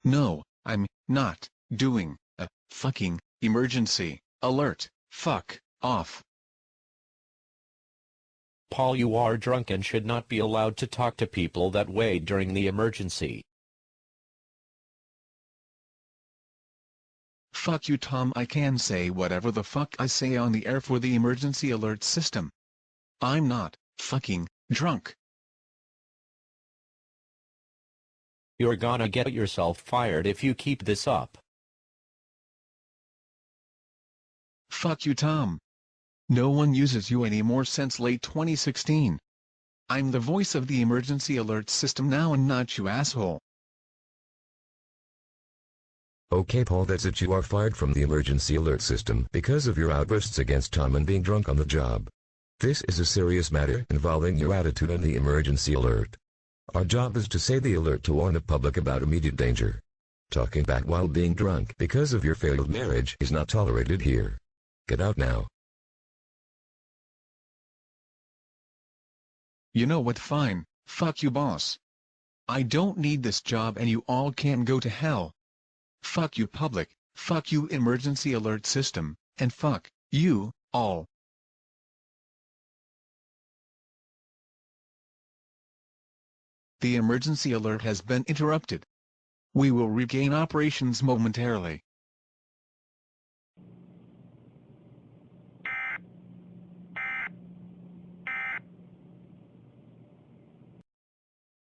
No, I'm not doing a fucking emergency alert. Fuck off. Paul, you are drunk and should not be allowed to talk to people that way during the emergency. Fuck you, Tom. I can say whatever the fuck I say on the air for the emergency alert system. I'm not fucking drunk. You're gonna get yourself fired if you keep this up. Fuck you, Tom. No one uses you anymore since late 2016. I'm the voice of the emergency alert system now and not you, asshole. Okay, Paul, that's it. You are fired from the emergency alert system because of your outbursts against Tom and being drunk on the job. This is a serious matter involving your attitude on the emergency alert. Our job is to say the alert to warn the public about immediate danger. Talking back while being drunk because of your failed marriage is not tolerated here. Get out now. You know what? Fine. Fuck you, boss. I don't need this job and you all can go to hell. Fuck you, public. Fuck you, emergency alert system, and fuck you all. The emergency alert has been interrupted. We will regain operations momentarily.